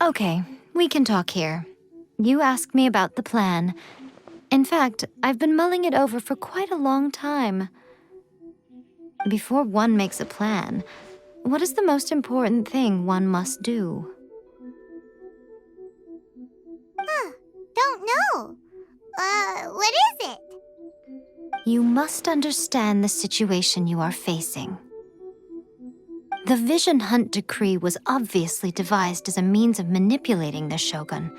Okay, we can talk here. You asked me about the plan. In fact, I've been mulling it over for quite a long time. Before one makes a plan, what is the most important thing one must do? Don't know. What is it? You must understand the situation you are facing. The Vision Hunt Decree was obviously devised as a means of manipulating the Shogun,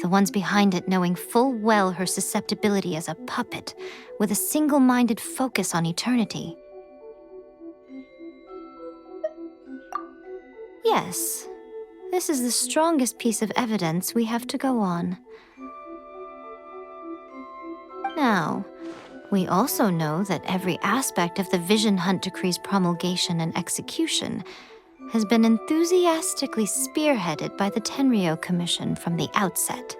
the ones behind it knowing full well her susceptibility as a puppet, with a single-minded focus on eternity. Yes, this is the strongest piece of evidence we have to go on. Now, we also know that every aspect of the Vision Hunt Decree's promulgation and execution has been enthusiastically spearheaded by the Tenryou Commission from the outset.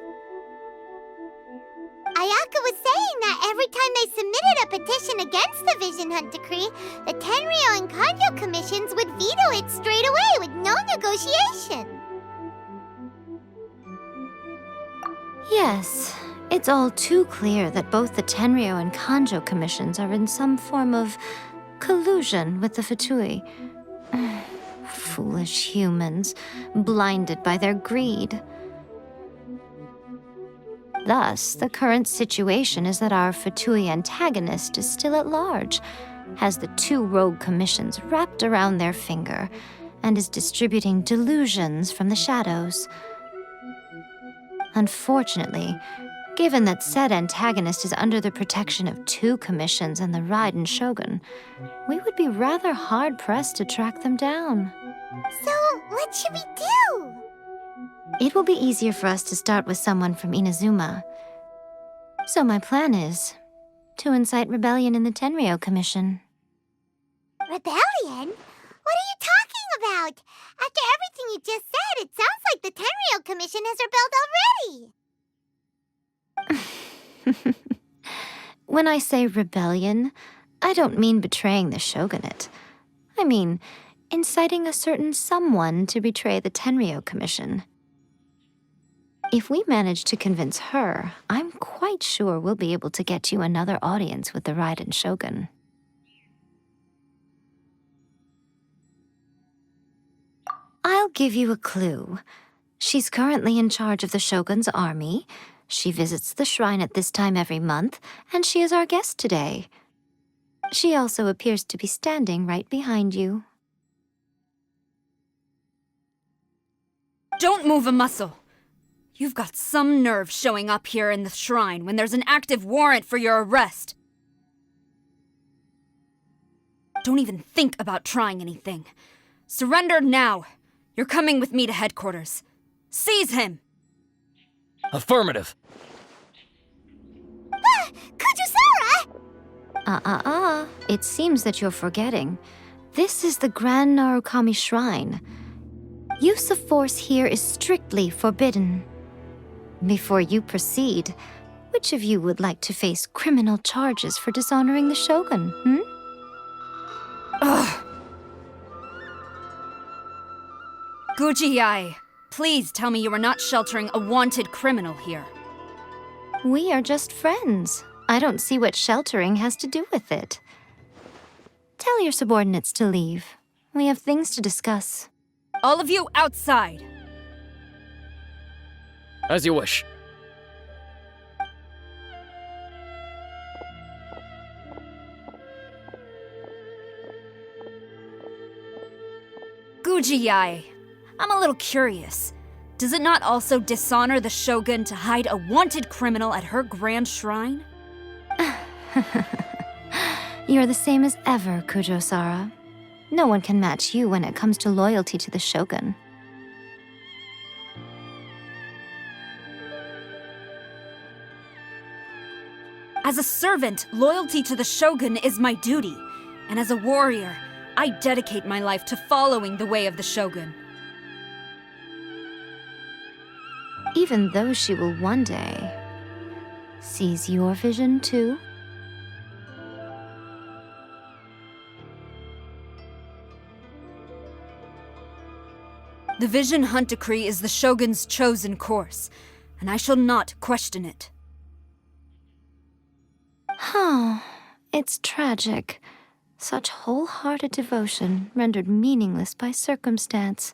Ayaka was saying that every time they submitted a petition against the Vision Hunt Decree, the Tenryou and Kanjo commissions would veto it straight away with no negotiation. Yes, it's all too clear that both the Tenryou and Kanjo commissions are in some form of collusion with the Fatui. Foolish humans, blinded by their greed. Thus, the current situation is that our Fatui antagonist is still at large, has the two rogue commissions wrapped around their finger, and is distributing delusions from the shadows. Unfortunately, given that said antagonist is under the protection of two commissions and the Raiden Shogun, we would be rather hard-pressed to track them down. So, what should we do? It will be easier for us to start with someone from Inazuma. So my plan is to incite rebellion in the Tenryou Commission. Rebellion? What are you talking about? After everything you just said, it sounds like the Tenryou Commission has rebelled already. When I say rebellion, I don't mean betraying the shogunate. I mean inciting a certain someone to betray the Tenryou Commission. If we manage to convince her, I'm quite sure we'll be able to get you another audience with the Raiden Shogun. I'll give you a clue. She's currently in charge of the Shogun's army. She visits the shrine at this time every month, and she is our guest today. She also appears to be standing right behind you. Don't move a muscle! You've got some nerve showing up here in the shrine when there's an active warrant for your arrest. Don't even think about trying anything. Surrender now. You're coming with me to headquarters. Seize him! Affirmative. Kujusara! It seems that you're forgetting. This is the Grand Narukami Shrine. Use of force here is strictly forbidden. Before you proceed, which of you would like to face criminal charges for dishonoring the Shogun, Ugh. Gujiyai, please tell me you are not sheltering a wanted criminal here. We are just friends. I don't see what sheltering has to do with it. Tell your subordinates to leave. We have things to discuss. All of you outside! As you wish. Gujiyai, I'm a little curious. Does it not also dishonor the Shogun to hide a wanted criminal at her grand shrine? You're the same as ever, Kujo-Sara. No one can match you when it comes to loyalty to the Shogun. As a servant, loyalty to the Shogun is my duty. And as a warrior, I dedicate my life to following the way of the Shogun. Even though she will one day seize your vision too. The Vision Hunt Decree is the Shogun's chosen course, and I shall not question it. Oh, it's tragic. Such wholehearted devotion rendered meaningless by circumstance.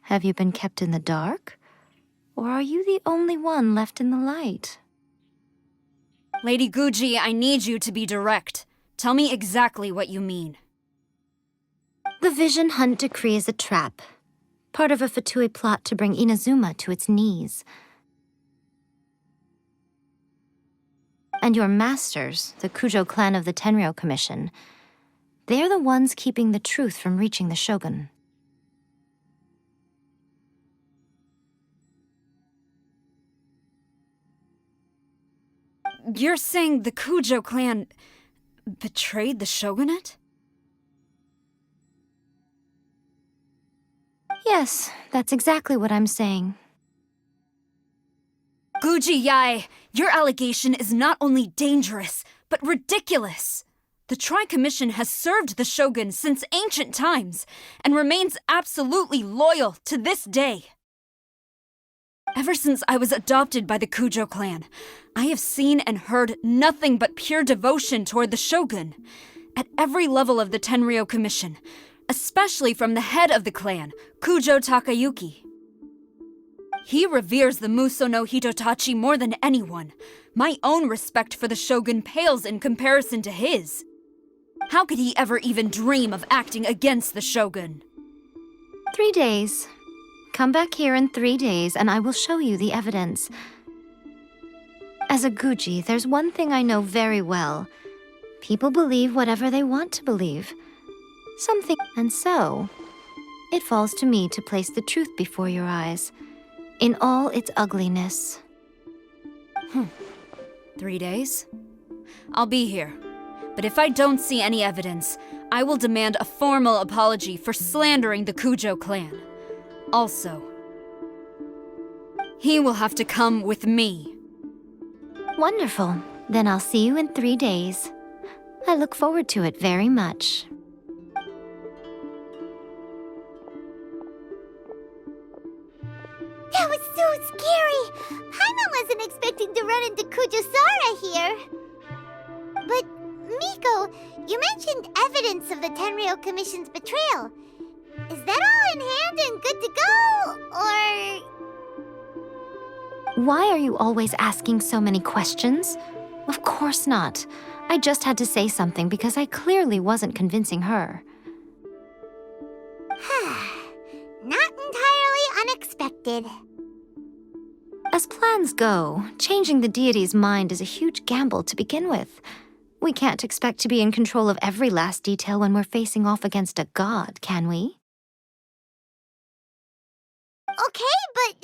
Have you been kept in the dark? Or are you the only one left in the light? Lady Guji, I need you to be direct. Tell me exactly what you mean. The Vision Hunt Decree is a trap. Part of a Fatui plot to bring Inazuma to its knees. And your masters, the Kujo clan of the Tenryou Commission, they're the ones keeping the truth from reaching the Shogun. You're saying the Kujo clan betrayed the Shogunate? Yes, that's exactly what I'm saying. Guji-yai, your allegation is not only dangerous, but ridiculous. The Tri-Commission has served the Shogun since ancient times, and remains absolutely loyal to this day. Ever since I was adopted by the Kujo clan, I have seen and heard nothing but pure devotion toward the Shogun. At every level of the Tenryou Commission, especially from the head of the clan, Kujo Takayuki. He reveres the Muso no Hitotachi more than anyone. My own respect for the Shogun pales in comparison to his. How could he ever even dream of acting against the Shogun? 3 days. Come back here in 3 days and I will show you the evidence. As a Guji, there's one thing I know very well. People believe whatever they want to believe. Something, and so, it falls to me to place the truth before your eyes, in all its ugliness. 3 days? I'll be here. But if I don't see any evidence, I will demand a formal apology for slandering the Kujo clan. Also, he will have to come with me. Wonderful. Then I'll see you in 3 days. I look forward to it very much. That was so scary! Paimon wasn't expecting to run into Kujusara here. But, Miko, you mentioned evidence of the Tenryou Commission's betrayal. Is that all in hand and good to go, or...? Why are you always asking so many questions? Of course not. I just had to say something because I clearly wasn't convincing her. Not entirely unexpected. As plans go, changing the deity's mind is a huge gamble to begin with. We can't expect to be in control of every last detail when we're facing off against a god, can we? Okay, but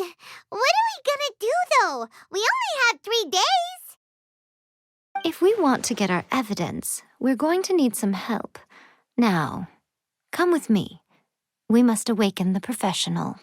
what are we gonna No! We only have 3 days! If we want to get our evidence, we're going to need some help. Now, come with me. We must awaken the professional.